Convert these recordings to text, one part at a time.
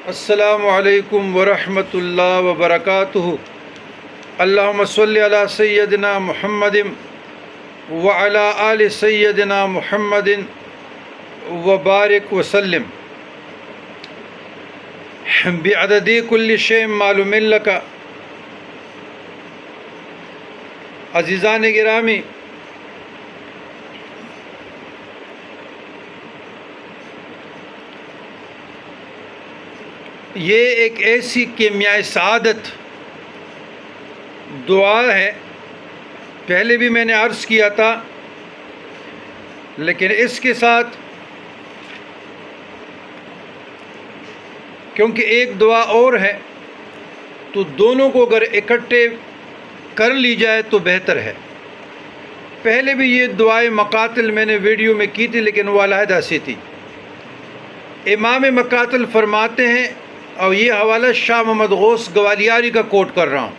السلام علیکم ورحمۃ اللہ وبرکاتہ۔ اللہم صلی علی سیدنا محمد وعلی آل سیدنا محمد وبارک وسلم بعدد کل شیء معلوم لک۔ عزیزان گرامی، یہ ایک ایسی کیمیائے سعادت دعا ہے، پہلے بھی میں نے عرض کیا تھا، لیکن اس کے ساتھ کیونکہ ایک دعا اور ہے تو دونوں کو اگر اکٹھے کر لی جائے تو بہتر ہے۔ پہلے بھی یہ دعائے مقاتل میں نے ویڈیو میں کی تھی، لیکن وہ علیحدہ سے تھی۔ امام مقاتل فرماتے ہیں، اور یہ حوالہ شاہ محمد غوث گوالیاری کا کوٹ کر رہا ہوں،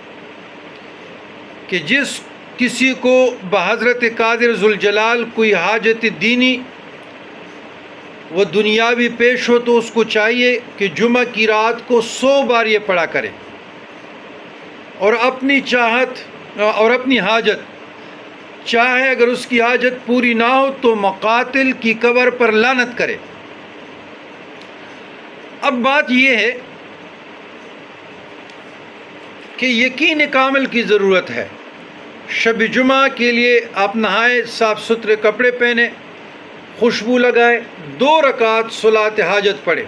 کہ جس کسی کو بحضرت قادر ذوالجلال کوئی حاجت دینی و دنیاوی پیش ہو تو اس کو چاہیے کہ جمعہ کی رات کو 100 بار یہ پڑھا کرے، اور اپنی چاہت اور اپنی حاجت چاہے اگر اس کی حاجت پوری نہ ہو تو مقاتل کی قبر پر لعنت کرے۔ اب بات یہ ہے کہ یقین کامل کی ضرورت ہے۔ شب جمعہ کے لیے آپ نہائے، صاف ستھرے کپڑے پہنے، خوشبو لگائے، 2 رکعت صلاۃ حاجت پڑھے۔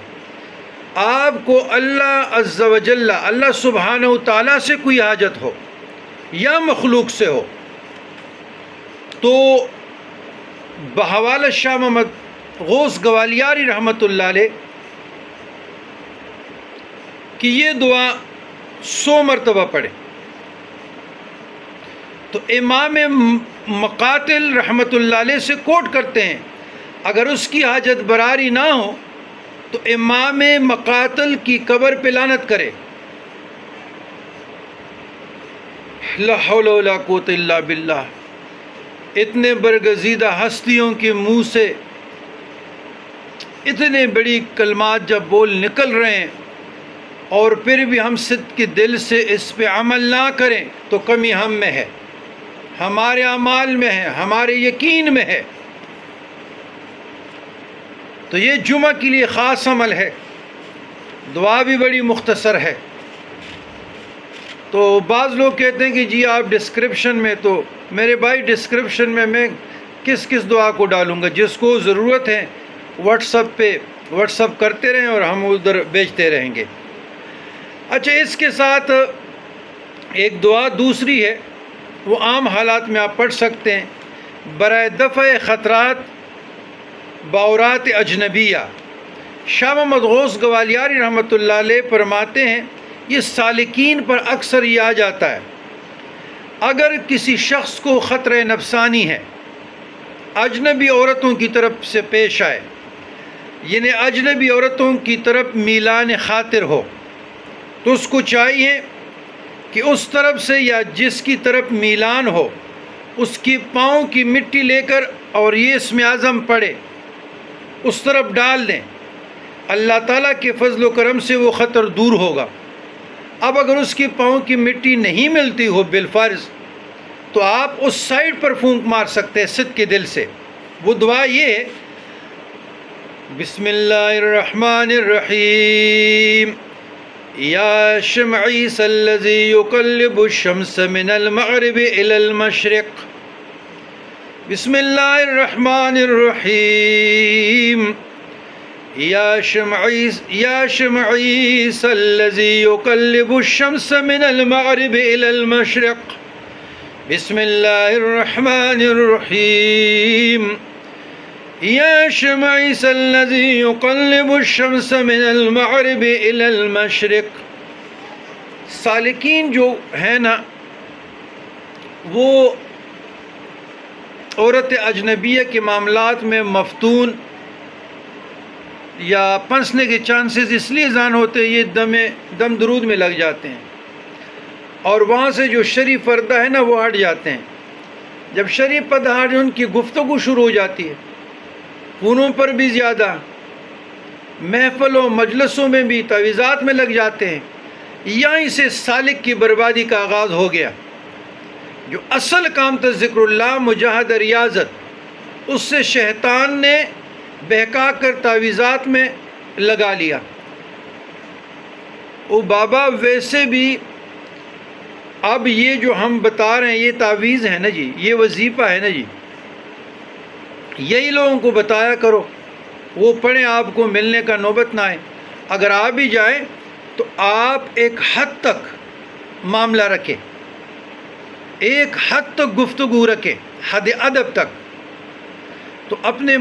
آپ کو اللہ عز و جل، اللہ سبحانہ و تعالیٰ سے کوئی حاجت ہو یا مخلوق سے ہو، تو بحوالہ شاہ محمد غوث گوالیاری رحمۃ اللہ علیہ کہ یہ دعا 100 مرتبہ پڑھے۔ تو امام مقاتل رحمۃ اللہ علیہ سے کوٹ کرتے ہیں، اگر اس کی حاجت براری نہ ہو تو امام مقاتل کی قبر پہ لعنت کرے۔ لا حول ولا قوت الا باللہ۔ اتنے برگزیدہ ہستیوں کے منہ سے اتنے بڑی کلمات جب بول نکل رہے ہیں، اور پھر بھی ہم صدق کے دل سے اس پہ عمل نہ کریں تو کمی ہم میں ہے، ہمارے اعمال میں ہے، ہمارے یقین میں ہے۔ تو یہ جمعہ کے لیے خاص عمل ہے، دعا بھی بڑی مختصر ہے۔ تو بعض لوگ کہتے ہیں کہ جی آپ ڈسکرپشن میں، تو میرے بھائی ڈسکرپشن میں کس دعا کو ڈالوں گا؟ جس کو ضرورت ہے واٹس ایپ پہ واٹس ایپ کرتے رہیں اور ہم ادھر بیچتے رہیں گے۔ اچھا، اس کے ساتھ ایک دعا دوسری ہے، وہ عام حالات میں آپ پڑھ سکتے ہیں، برائے دفع خطرات باورات اجنبیہ۔ شاہ محمد غوث گوالیاری رحمۃ اللہ علیہ فرماتے ہیں، یہ سالکین پر اکثر یہ آ جاتا ہے، اگر کسی شخص کو خطرہ نفسانی ہے، اجنبی عورتوں کی طرف سے پیش آئے، یعنی اجنبی عورتوں کی طرف میلان خاطر ہو، تو اس کو چاہیے کہ اس طرف سے یا جس کی طرف میلان ہو اس کی پاؤں کی مٹی لے کر اور یہ اسم اعظم پڑھے، اس طرف ڈال دیں، اللہ تعالیٰ کے فضل و کرم سے وہ خطر دور ہوگا۔ اب اگر اس کی پاؤں کی مٹی نہیں ملتی ہو بالفرض، تو آپ اس سائڈ پر پھونک مار سکتے ہیں صدق کے دل سے۔ وہ دعا یہ ہے، بسم اللہ الرحمن الرحیم، یا شمعیس الذی یقلب الشمس من المغرب الى المشرق، بسم اللہ الرحمن الرحیم، یا شمعیس الذی یقلب الشمس من المغرب الى المشرق، بسم اللہ الرحمن الرحیم، یا شمعیس الذی یقلب الشمس من المغرب الى المشرق۔ سالکین جو ہیں نا، وہ عورت اجنبیہ کے معاملات میں مفتون یا پھنسنے کے چانسز اس لیے زیادہ ہوتے ہیں، یہ دم درود میں لگ جاتے ہیں، اور وہاں سے جو شرعی پردہ ہے نا وہ ہٹ جاتے ہیں۔ جب شرعی پردہ ہٹ، ان کی گفتگو شروع ہو جاتی ہے، خونوں پر بھی زیادہ، محفلوں مجلسوں میں بھی تعویذات میں لگ جاتے ہیں، یہیں سے سالک کی بربادی کا آغاز ہو گیا۔ جو اصل کام تھا ذکر اللہ، مجاہد ریاضت، اس سے شیطان نے بہکا کر تعویذات میں لگا لیا۔ او بابا ویسے بھی اب یہ جو ہم بتا رہے ہیں یہ تعویذ ہے نا جی، یہ وظیفہ ہے نا جی، یہی لوگوں کو بتایا کرو، وہ پڑھیں، آپ کو ملنے کا نوبت نہ آئے۔ اگر آ بھی جائیں تو آپ ایک حد تک معاملہ رکھیں، ایک حد تک گفتگو رکھیں، حد ادب تک۔ تو اپنے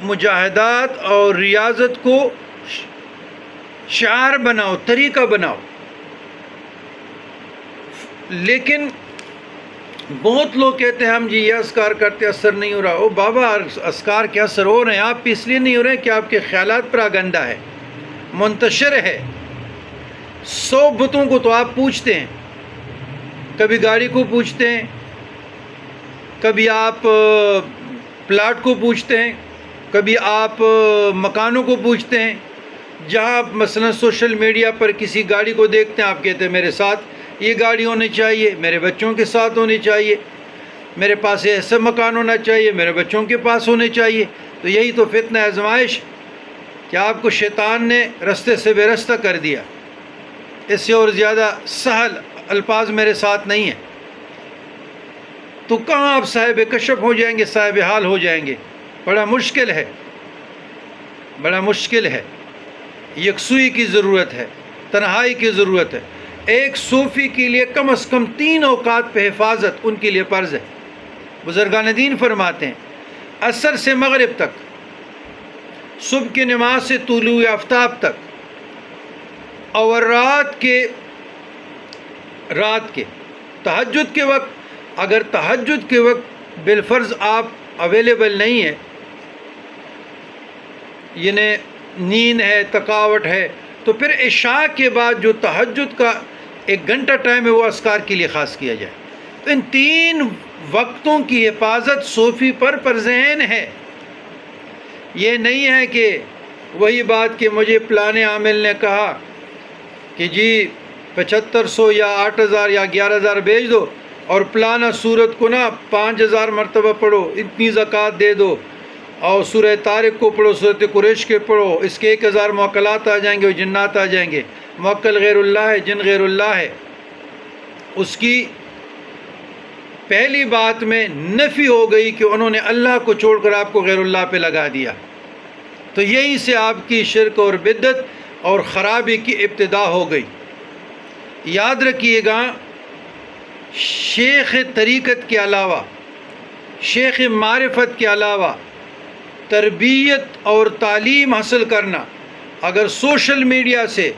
مجاہدات اور ریاضت کو شعار بناؤ، طریقہ بناؤ۔ لیکن بہت لوگ کہتے ہیں ہم جی یہ اذکار کرتے اثر نہیں ہو رہا۔ او بابا اذکار کے اثر ہو رہے ہیں، آپ اس لیے نہیں ہو رہے ہیں کہ آپ کے خیالات پر آگندہ ہے، منتشر ہے۔ 100 بتوں کو تو آپ پوچھتے ہیں، کبھی گاڑی کو پوچھتے ہیں، کبھی آپ پلاٹ کو پوچھتے ہیں، کبھی آپ مکانوں کو پوچھتے ہیں۔ جہاں آپ مثلا سوشل میڈیا پر کسی گاڑی کو دیکھتے ہیں، آپ کہتے ہیں میرے ساتھ یہ گاڑی ہونی چاہیے، میرے بچوں کے ساتھ ہونی چاہیے، میرے پاس ایسا مکان ہونا چاہیے، میرے بچوں کے پاس ہونے چاہیے۔ تو یہی تو فتنہ آزمائش کہ آپ کو شیطان نے رستے سے بے رستہ کر دیا۔ اس سے اور زیادہ سہل الفاظ میرے ساتھ نہیں ہیں۔ تو کہاں آپ صاحب کشف ہو جائیں گے، صاحب حال ہو جائیں گے؟ بڑا مشکل ہے، بڑا مشکل ہے۔ یکسوئی کی ضرورت ہے، تنہائی کی ضرورت ہے۔ ایک صوفی کے لیے کم از کم 3 اوقات پہ حفاظت ان کے لیے فرض ہے۔ بزرگان دین فرماتے ہیں عصر سے مغرب تک، صبح کی نماز سے طلوع آفتاب تک، اور رات کے تہجد کے وقت، اگر تہجد کے وقت بالفرض آپ اویلیبل نہیں ہیں، یعنی نیند ہے، تھکاوٹ ہے، تو پھر عشاء کے بعد جو تہجد کا 1 گھنٹہ ٹائم ہے وہ اذکار کے لیے خاص کیا جائے۔ تو ان 3 وقتوں کی حفاظت صوفی پر فرض-عین ہے۔ یہ نہیں ہے کہ وہی بات کہ مجھے پلان عامل نے کہا کہ جی 7500 یا 8000 یا 11000 بھیج دو اور پلانہ سورت کو نا 5000 مرتبہ پڑھو، اتنی زکوٰۃ دے دو، اور سورہ طارق کو پڑھو، سورۃ قریش کے پڑھو، اس کے 1000 موکلات آ جائیں گے اور جنات آ جائیں گے۔ موکل غیر اللہ ہے، جن غیر اللہ ہے۔ اس کی پہلی بات میں نفی ہو گئی کہ انہوں نے اللہ کو چھوڑ کر آپ کو غیر اللہ پہ لگا دیا۔ تو یہیں سے آپ کی شرک اور بدعت اور خرابی کی ابتدا ہو گئی۔ یاد رکھیے گا، شیخ طریقت کے علاوہ، شیخ معرفت کے علاوہ تربیت اور تعلیم حاصل کرنا اگر سوشل میڈیا سے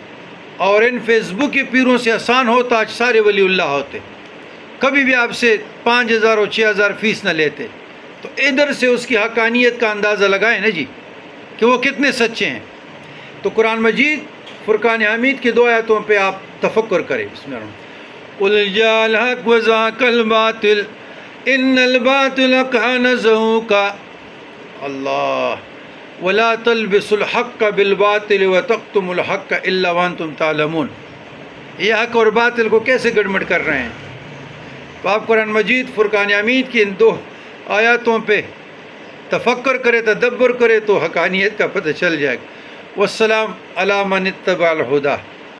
اور ان فیس بک کے پیروں سے آسان ہوتا، آج سارے ولی اللہ ہوتے، کبھی بھی آپ سے 5000 اور 6000 فیس نہ لیتے۔ تو ادھر سے اس کی حقانیت کا اندازہ لگائیں نا جی کہ وہ کتنے سچے ہیں۔ تو قرآن مجید فرقان حمید کی 2 آیتوں پہ آپ تفکر کریں۔ بسم اللہ الرحمن الرحیم۔ قُلْ جَاءَ الْحَقُّ وَزَهَقَ الْبَاطِلُ إِنَّ الْبَاطِلَ كَانَ زَهُوقًا۔ اللہ وَلَا تَلْبِسُوا الْحَقَّ بِالْبَاطِلِ وَتَكْتُمُوا الْحَقَّ إِلَّا وَأَنْتُمْ تَعْلَمُونَ۔ یہ حق اور باطل کو کیسے گڑمڑ کر رہے ہیں؟ تو آپ قرآن مجید فرقان حمید کی ان 2 آیاتوں پہ تفکر کرے، تدبر کرے تو حقانیت کا پتہ چل جائے گا۔ والسلام علی من اتبع الہدی۔